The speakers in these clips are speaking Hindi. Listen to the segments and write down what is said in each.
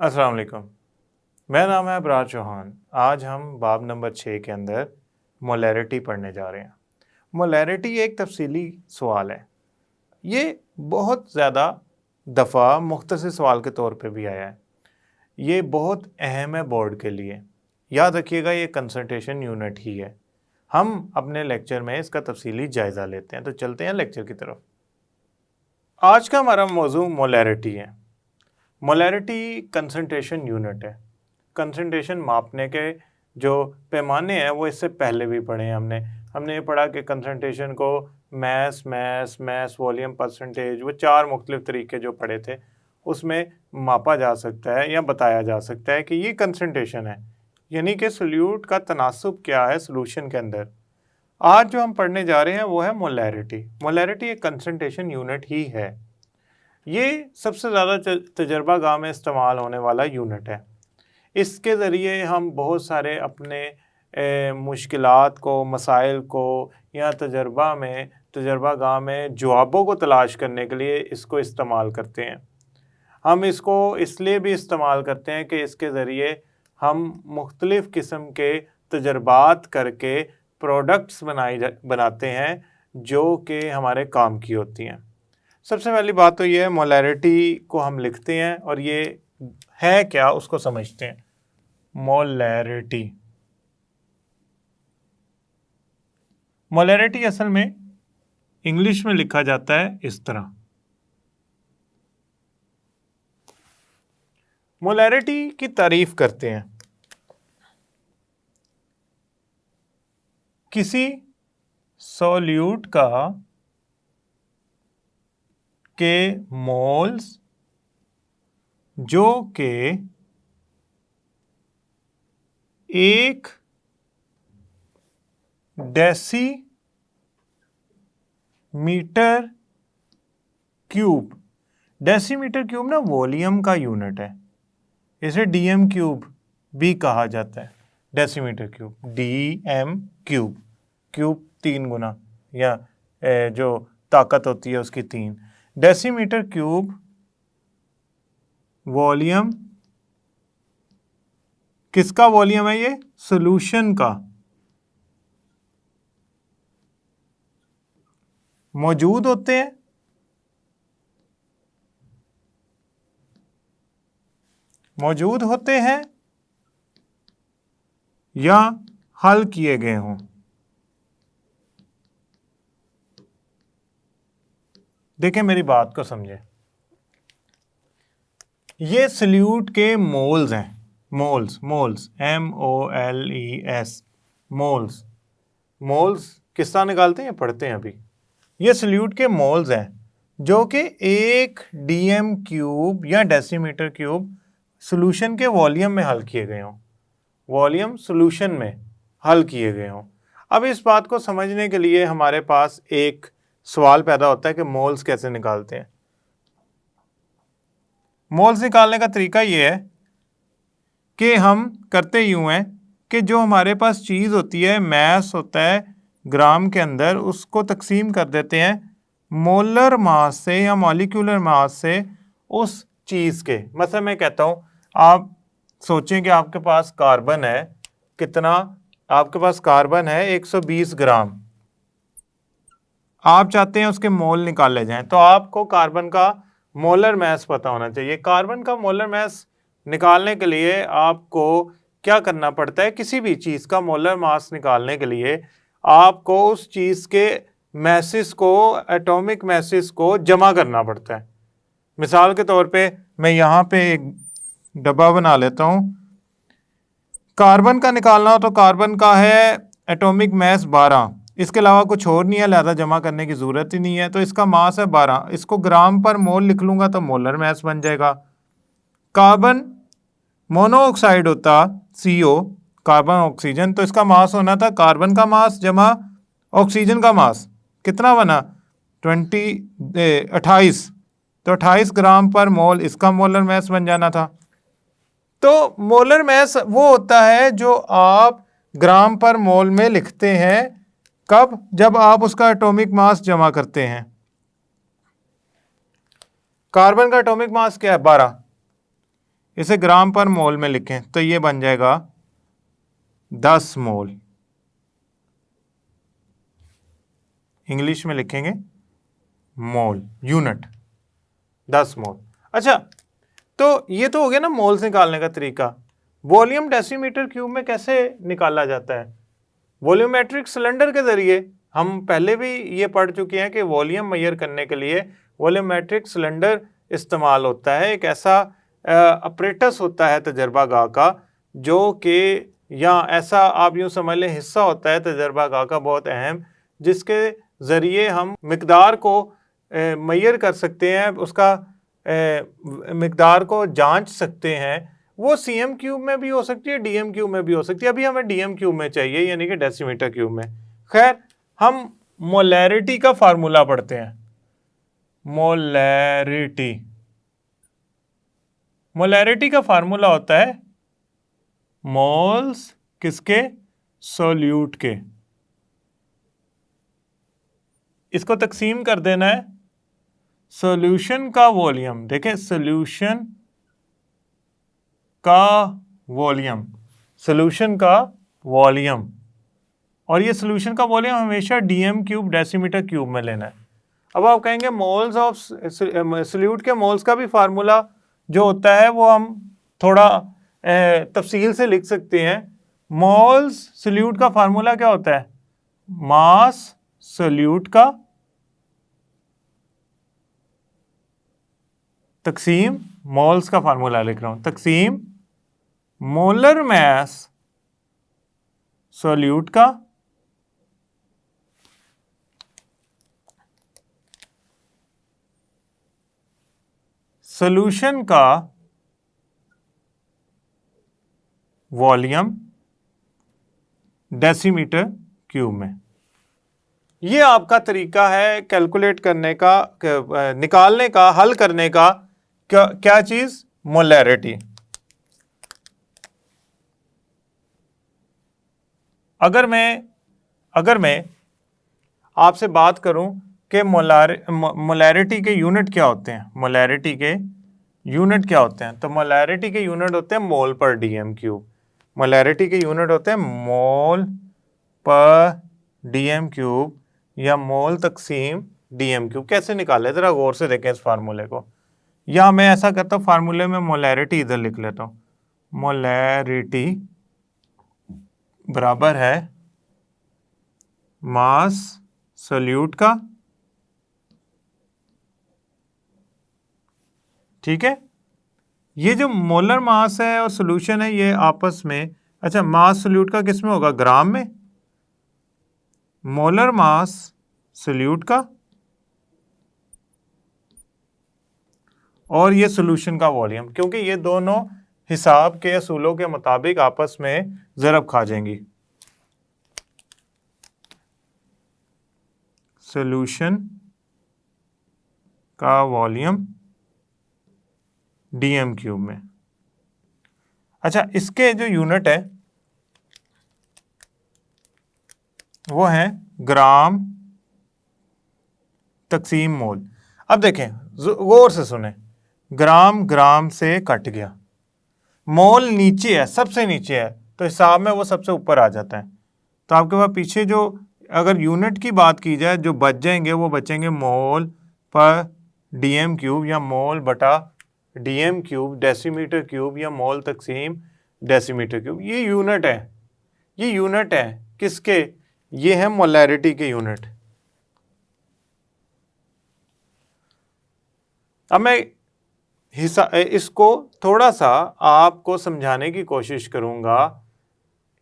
अस्सलाम वालेकुम। मेरा नाम है अबरार चौहान। आज हम बाब नंबर 6 के अंदर मोलैरिटी पढ़ने जा रहे हैं। मोलैरिटी एक तफसीली सवाल है। ये बहुत ज़्यादा दफ़ा मुख्तसर सवाल के तौर पे भी आया है। ये बहुत अहम है बोर्ड के लिए। याद रखिएगा ये कंसंट्रेशन यूनिट ही है। हम अपने लेक्चर में इसका तफसीली जायज़ा लेते हैं। तो चलते हैं लेक्चर की तरफ। आज का हमारा मौजू मोलैरिटी है। मोलैरिटी कंसंट्रेशन यूनिट है। कंसंट्रेशन मापने के जो पैमाने हैं वो इससे पहले भी पढ़े हैं हमने ये पढ़ा कि कंसंट्रेशन को मैस वॉल्यूम परसेंटेज, वो 4 मुख्तलिफ तरीके जो पढ़े थे उसमें मापा जा सकता है या बताया जा सकता है कि ये कंसंट्रेशन है, यानी कि सोल्यूट का तनासुब क्या है सोल्यूशन के अंदर। आज जो हम पढ़ने जा रहे हैं वो है मोलैरिटी। मोलैरिटी एक कंसंट्रेशन यूनिट ही है। ये सबसे ज़्यादा तजर्बा गाह में इस्तेमाल होने वाला यूनिट है। इसके ज़रिए हम बहुत सारे अपने मुश्किलात को, मसाइल को या तजर्बा गाह में जवाबों को तलाश करने के लिए इसको इस्तेमाल करते हैं। हम इसको इसलिए भी इस्तेमाल करते हैं कि इसके ज़रिए हम मुख्तलिफ़ किस्म के तजर्बात करके प्रोडक्ट्स बनाते हैं जो कि हमारे काम की होती हैं। सबसे पहली बात तो ये है, मोलैरिटी को हम लिखते हैं और ये है क्या उसको समझते हैं। मोलैरिटी असल में इंग्लिश में लिखा जाता है इस तरह। मोलैरिटी की तारीफ करते हैं किसी सॉल्यूट का के मोल्स जो के 1 डेसीमीटर क्यूब। डेसीमीटर क्यूब ना वॉल्यूम का यूनिट है, इसे डीएम क्यूब भी कहा जाता है। Decimetre cube, DM cube, cube 3 गुना या जो ताकत होती है उसकी 3। डेसीमीटर क्यूब वॉल्यूम, किसका वॉल्यूम है? ये सॉल्यूशन का मौजूद होते हैं या हल किए गए हों। देखें मेरी बात को समझें। ये सॉल्यूट के मोल्स हैं। मोल्स MOLES, मोल्स किस तरह निकालते हैं पढ़ते हैं अभी। ये सॉल्यूट के मोल्स हैं जो कि 1 डीएम क्यूब या डेसीमीटर क्यूब सॉल्यूशन के वॉल्यूम में हल किए गए हों। वॉल्यूम सॉल्यूशन में हल किए गए हों। अब इस बात को समझने के लिए हमारे पास एक सवाल पैदा होता है कि मोल्स कैसे निकालते हैं। मोल्स निकालने का तरीका ये है कि हम करते यूँ हैं कि जो हमारे पास चीज़ होती है, मैस होता है ग्राम के अंदर, उसको तकसीम कर देते हैं मोलर मास से या मॉलिक्यूलर मास से उस चीज़ के। मतलब मैं कहता हूँ, आप सोचें कि आपके पास कार्बन है, कितना? आपके पास कार्बन है 120 ग्राम। आप चाहते हैं उसके मोल निकाले जाएं, तो आपको कार्बन का मोलर मास पता होना चाहिए। कार्बन का मोलर मास निकालने के लिए आपको क्या करना पड़ता है? किसी भी चीज़ का मोलर मास निकालने के लिए आपको उस चीज़ के मैसेस को, एटॉमिक मैसेस को जमा करना पड़ता है। मिसाल के तौर पे मैं यहाँ पे एक डब्बा बना लेता हूँ। कार्बन का निकालना हो तो कार्बन का है एटॉमिक मास 12, इसके अलावा कुछ और नहीं है, लिहाजा जमा करने की ज़रूरत ही नहीं है। तो इसका मास है 12, इसको ग्राम पर मोल लिख लूँगा तो मोलर मास बन जाएगा। कार्बन मोनोऑक्साइड होता CO, कार्बन ऑक्सीजन, तो इसका मास होना था कार्बन का मास जमा ऑक्सीजन का मास। कितना बना? 28, तो 28 ग्राम पर मोल इसका मोलर मास बन जाना था। तो मोलर मास वो होता है जो आप ग्राम पर मोल में लिखते हैं। कब? जब आप उसका एटॉमिक मास जमा करते हैं। कार्बन का एटॉमिक मास क्या है? 12। इसे ग्राम पर मोल में लिखें तो ये बन जाएगा 10 मोल। इंग्लिश में लिखेंगे मोल, यूनिट, 10 मोल। अच्छा, तो ये तो हो गया ना मोल्स निकालने का तरीका। वॉल्यूम डेसीमीटर क्यूब में कैसे निकाला जाता है? वॉल्यूमेट्रिक सिलेंडर के जरिए। हम पहले भी ये पढ़ चुके हैं कि वॉल्यूम मेजर करने के लिए वॉल्यूमेट्रिक सिलेंडर इस्तेमाल होता है। एक ऐसा अपरेटस होता है तजर्बागाह का, जो कि या ऐसा आप यूँ समझ लें हिस्सा होता है तजर्बागाह का बहुत अहम, जिसके ज़रिए हम मिकदार को मेजर कर सकते हैं, उसका मिकदार को जांच सकते हैं। वो सीएम क्यूब में भी हो सकती है, डीएम क्यूब में भी हो सकती है। अभी हमें डीएम क्यूब में चाहिए, यानी कि डेसीमीटर क्यूब में। खैर, हम मोलैरिटी का फार्मूला पढ़ते हैं। मोलैरिटी का फार्मूला होता है मोल्स किसके? सोल्यूट के। इसको तकसीम कर देना है सॉल्यूशन का वॉल्यूम। देखें, सॉल्यूशन का वॉल्यूम, सॉल्यूशन का वॉल्यूम, और ये सॉल्यूशन का वॉल्यूम हमेशा डीएम क्यूब डेसीमीटर क्यूब में लेना है। अब आप कहेंगे मोल्स ऑफ सॉल्यूट के मोल्स का भी फार्मूला जो होता है वो हम थोड़ा तफसील से लिख सकते हैं। मोल्स सॉल्यूट का फार्मूला क्या होता है? मास सॉल्यूट का तकसीम, मोल्स का फार्मूला लिख रहा हूं, तकसीम मोलर मास सॉल्यूट का सॉल्यूशन का वॉल्यूम डेसीमीटर क्यूब में। ये आपका तरीका है कैलकुलेट करने का, निकालने का, हल करने का। क्या चीज? मोलैरिटी। अगर मैं आपसे बात करूं कि मोलैरिटी के यूनिट क्या होते हैं, मोलैरिटी के यूनिट क्या होते हैं, तो मोलैरिटी के यूनिट होते हैं मोल पर डीएम क्यूब। मोलैरिटी के यूनिट होते हैं मोल पर डीएम क्यूब या मोल तकसीम डीएम क्यूब। कैसे निकाले, जरा गौर से देखें इस फार्मूले को। या मैं ऐसा करता हूँ, फार्मूले में मोलैरिटी इधर लिख लेता हूँ। मोलैरिटी बराबर है मास सॉल्यूट का, ठीक है। ये जो मोलर मास है और सॉल्यूशन है ये आपस में, अच्छा मास सॉल्यूट का किस में होगा? ग्राम में। मोलर मास सॉल्यूट का और ये सॉल्यूशन का वॉल्यूम, क्योंकि ये दोनों हिसाब के असूलों के मुताबिक आपस में ज़रब खा जाएंगी। सॉल्यूशन का वॉल्यूम डीएम क्यूब में। अच्छा, इसके जो यूनिट है वो है ग्राम तकसीम मोल। अब देखें, गौर से सुने, ग्राम ग्राम से कट गया, मोल नीचे है, सबसे नीचे है, तो हिसाब में वो सबसे ऊपर आ जाता है। तो आपके पास पीछे जो अगर यूनिट की बात की जाए, जो बच जाएंगे वो बचेंगे मोल पर डीएम क्यूब या मोल बटा डीएम क्यूब डेसीमीटर क्यूब या मोल तकसीम डेसीमीटर क्यूब। ये यूनिट है, ये यूनिट है किसके? ये है मोलैरिटी के यूनिट। अब मैं इसको थोड़ा सा आपको समझाने की कोशिश करूंगा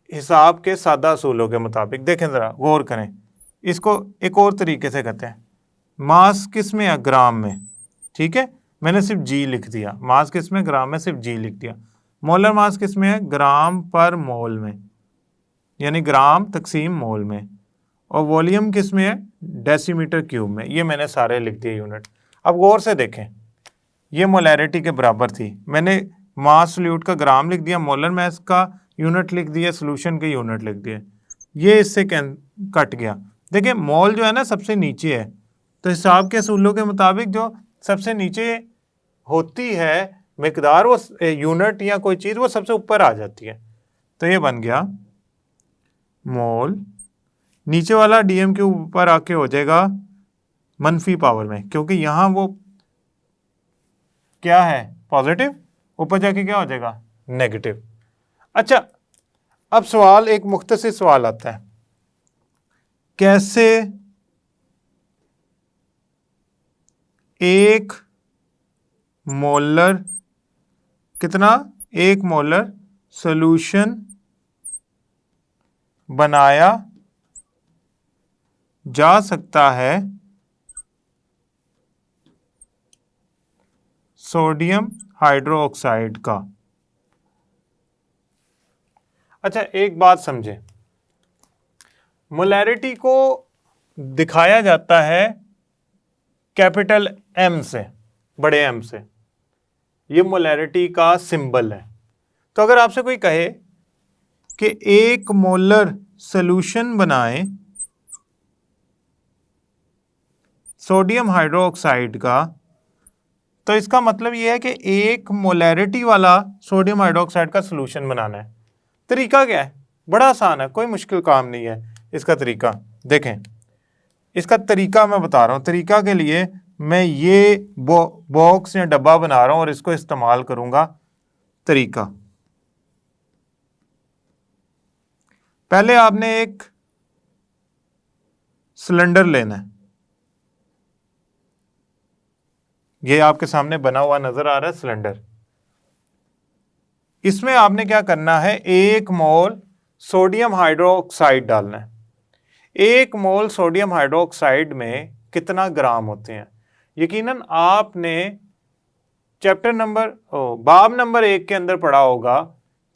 हिसाब के सादा असूलों के मुताबिक। देखें ज़रा गौर करें, इसको एक और तरीके से कहते हैं। मास किस में है? ग्राम में, ठीक है। मैंने सिर्फ जी लिख दिया, मास किस में? ग्राम में, सिर्फ जी लिख दिया। मोलर मास किस में है? ग्राम पर मोल में, यानी ग्राम तकसीम मोल में। और वॉल्यूम किस में है? डेसीमीटर क्यूब में। ये मैंने सारे लिख दिए यूनिट। अब गौर से देखें, ये मोलैरिटी के बराबर थी, मैंने मास सॉल्यूट का ग्राम लिख दिया, मोलर मास का यूनिट लिख दिया, सॉल्यूशन के यूनिट लिख दिए। ये इससे कट गया। देखिए मोल जो है ना सबसे नीचे है, तो हिसाब के असूलों के मुताबिक जो सबसे नीचे होती है मिकदार, वो यूनिट या कोई चीज़ वो सबसे ऊपर आ जाती है। तो ये बन गया मोल, नीचे वाला डीएम के ऊपर आके हो जाएगा मनफी पावर में, क्योंकि यहाँ वो क्या है पॉजिटिव, ऊपर जाके क्या हो जाएगा नेगेटिव। अच्छा, अब सवाल एक मुख्तसर सवाल आता है, कैसे एक मोलर कितना, एक मोलर सॉल्यूशन बनाया जा सकता है सोडियम हाइड्रोक्साइड का। अच्छा, एक बात समझे, मोलैरिटी को दिखाया जाता है कैपिटल एम से, बड़े एम से, ये मोलैरिटी का सिंबल है। तो अगर आपसे कोई कहे कि एक मोलर सॉल्यूशन बनाए सोडियम हाइड्रोक्साइड का, तो इसका मतलब यह है कि एक मोलैरिटी वाला सोडियम हाइड्रोक्साइड का सॉल्यूशन बनाना है। तरीका क्या है, बड़ा आसान है, कोई मुश्किल काम नहीं है इसका तरीका। देखें, इसका तरीका मैं बता रहा हूं। तरीका के लिए मैं ये बॉक्स या डब्बा बना रहा हूं और इसको इस्तेमाल करूंगा। तरीका, पहले आपने एक सिलेंडर लेना है, ये आपके सामने बना हुआ नजर आ रहा है सिलेंडर। इसमें आपने क्या करना है, एक मोल सोडियम हाइड्रोक्साइड डालना है। एक मोल सोडियम हाइड्रोक्साइड में कितना ग्राम होते हैं? यकीनन आपने चैप्टर नंबर बाब नंबर 1 के अंदर पढ़ा होगा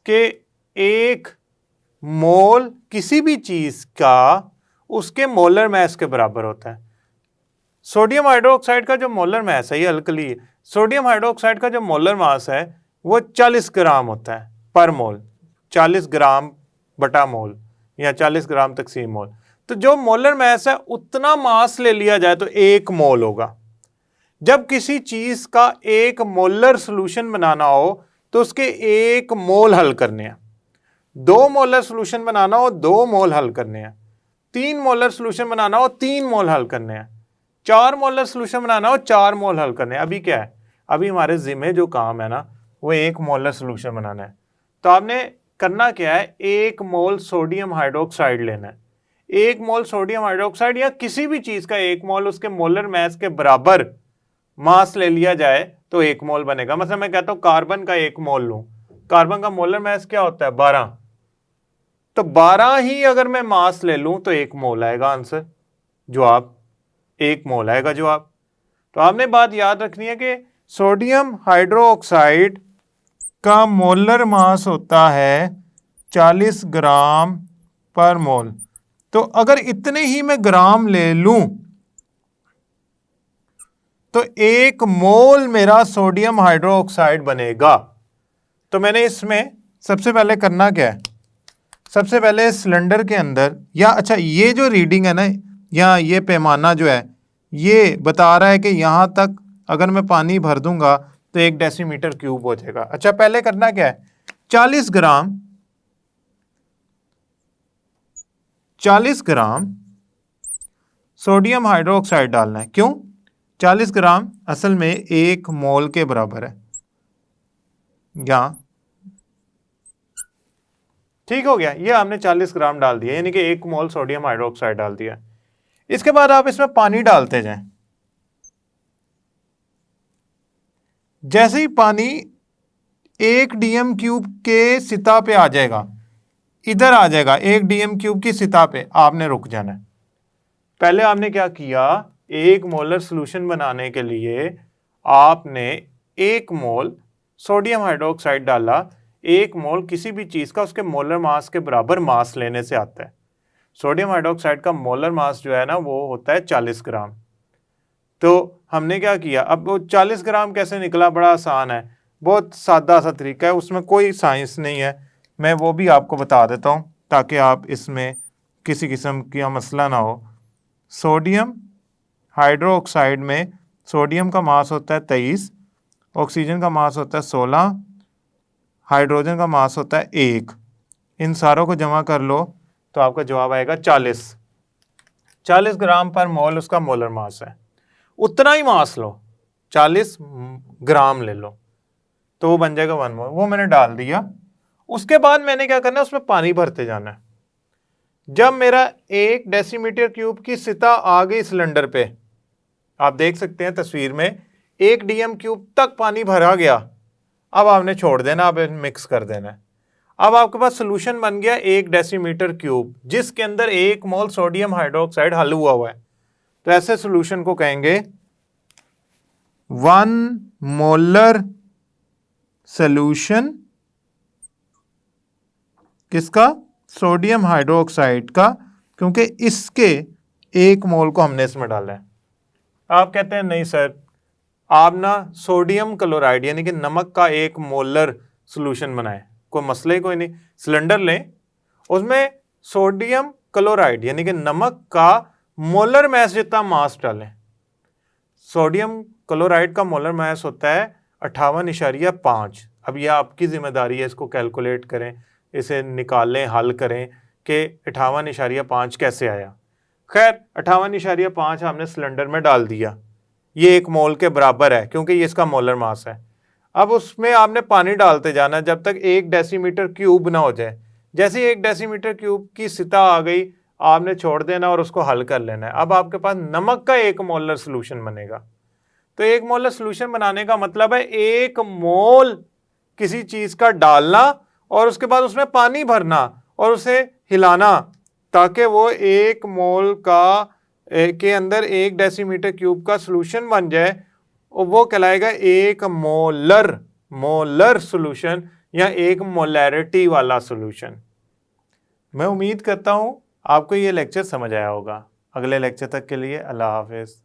कि एक मोल किसी भी चीज का उसके मोलर मास के बराबर होता है। सोडियम हाइड्रोक्साइड का जो मोलर मास है, ये अल्कली है, सोडियम हाइड्रोक्साइड का जो मोलर मास है वो 40 ग्राम होता है पर मोल, 40 ग्राम बटा मोल या 40 ग्राम तकसीम मोल। तो जो मोलर मास है उतना मास ले लिया जाए तो एक मोल होगा। जब किसी चीज का एक मोलर सॉल्यूशन बनाना हो तो उसके एक मोल हल करने हैं। 2 मोलर सॉल्यूशन बनाना हो 2 मोल हल करने हैं। 3 मोलर सॉल्यूशन बनाना हो 3 मोल हल करने हैं। 4 मोलर सॉल्यूशन बनाना हो 4 मोल हल करने हैं। अभी क्या है, अभी हमारे जिम्मे जो काम है ना वो 1 मोलर सॉल्यूशन बनाना है। तो आपने करना क्या है, 1 मोल सोडियम हाइड्रोक्साइड लेना है। 1 मोल सोडियम हाइड्रोक्साइड या किसी भी चीज का 1 मोल उसके मोलर मास के बराबर मास ले लिया जाए तो 1 मोल बनेगा। मतलब मैं कहता हूं कार्बन का 1 मोल लूं, कार्बन का मोलर मास क्या होता है 12, तो 12 ही अगर मैं मास ले लूं तो 1 मोल आएगा आंसर, जवाब 1 मोल आएगा जवाब। तो आपने बात याद रखनी है कि सोडियम हाइड्रोक्साइड का मोलर मास होता है 40 ग्राम पर मोल। तो अगर इतने ही मैं ग्राम ले लूं तो 1 मोल मेरा सोडियम हाइड्रोक्साइड बनेगा। तो मैंने इसमें सबसे पहले करना क्या है, सबसे पहले सिलेंडर के अंदर, या अच्छा ये जो रीडिंग है ना, या ये पैमाना जो है ये बता रहा है कि यहाँ तक अगर मैं पानी भर दूंगा तो 1 डेसीमीटर क्यूब हो जाएगा। अच्छा, पहले करना क्या है, 40 ग्राम सोडियम हाइड्रोक्साइड डालना है। क्यों? 40 ग्राम असल में 1 मोल के बराबर है। यहां ठीक हो गया, ये हमने 40 ग्राम डाल दिया, यानी कि 1 मोल सोडियम हाइड्रोक्साइड डाल दिया। इसके बाद आप इसमें पानी डालते जाएं। जैसे ही पानी 1 डीएम क्यूब के सतह पे आ जाएगा, इधर आ जाएगा 1 डीएम क्यूब की सतह पे, आपने रुक जाना है। पहले आपने क्या किया, 1 मोलर सॉल्यूशन बनाने के लिए आपने 1 मोल सोडियम हाइड्रोक्साइड डाला। 1 मोल किसी भी चीज का उसके मोलर मास के बराबर मास लेने से आता है। सोडियम हाइड्रोक्साइड का मोलर मास जो है ना वो होता है 40 ग्राम। तो हमने क्या किया, अब वो 40 ग्राम कैसे निकला, बड़ा आसान है, बहुत सादा सा तरीका है, उसमें कोई साइंस नहीं है, मैं वो भी आपको बता देता हूँ ताकि आप इसमें किसी किस्म का मसला ना हो। सोडियम हाइड्रोक्साइड में सोडियम का मास होता है 23 ऑक्सीजन का मास होता है 16, हाइड्रोजन का मास होता है 1। इन सारों को जमा कर लो तो आपका जवाब आएगा 40 ग्राम पर मोल उसका मोलर मास है। उतना ही मास लो, 40 ग्राम ले लो तो वो बन जाएगा 1 मोल। वो मैंने डाल दिया। उसके बाद मैंने क्या करना है, उसमें पानी भरते जाना है। जब मेरा 1 डेसीमीटर क्यूब की सतह आ गई सिलेंडर पे, आप देख सकते हैं तस्वीर में 1 डीएम क्यूब तक पानी भरा गया। अब आपने छोड़ देना, अब मिक्स कर देना है। अब आपके पास सोल्यूशन बन गया 1 डेसीमीटर क्यूब, जिसके अंदर 1 मोल सोडियम हाइड्रोक्साइड हल हुआ है। तो ऐसे सोल्यूशन को कहेंगे 1 मोलर सोल्यूशन किसका, सोडियम हाइड्रोक्साइड का, क्योंकि इसके 1 मोल को हमने इसमें डाला है। आप कहते हैं नहीं सर, आप ना सोडियम क्लोराइड यानी कि नमक का 1 मोलर सोल्यूशन बनाए। कोई मसला ही कोई नहीं, सिलेंडर लें, उसमें सोडियम क्लोराइड यानी कि नमक का मोलर मैस जितना मास डालें। सोडियम क्लोराइड का मोलर मैस होता है 58.5। अब यह आपकी जिम्मेदारी है, इसको कैलकुलेट करें, इसे निकालें, हल करें कि 58.5 कैसे आया। खैर 58.5 हमने सिलेंडर में डाल दिया, ये 1 मोल के बराबर है क्योंकि ये इसका मोलर मास है। अब उसमें आपने पानी डालते जाना जब तक 1 डेसीमीटर क्यूब ना हो जाए। जैसे ही 1 डेसीमीटर क्यूब की सतह आ गई, आपने छोड़ देना और उसको हल कर लेना है। अब आपके पास नमक का 1 मोलर सोल्यूशन बनेगा। तो 1 मोलर सोल्यूशन बनाने का मतलब है 1 मोल किसी चीज का डालना और उसके बाद उसमें पानी भरना और उसे हिलाना ताकि वो 1 मोल का के अंदर 1 डेसीमीटर क्यूब का सोल्यूशन बन जाए, और वो कहलाएगा 1 मोलर सोल्यूशन या 1 मोलैरिटी वाला सोल्यूशन। मैं उम्मीद करता हूं आपको ये लेक्चर समझ आया होगा। अगले लेक्चर तक के लिए अल्लाह हाफिज।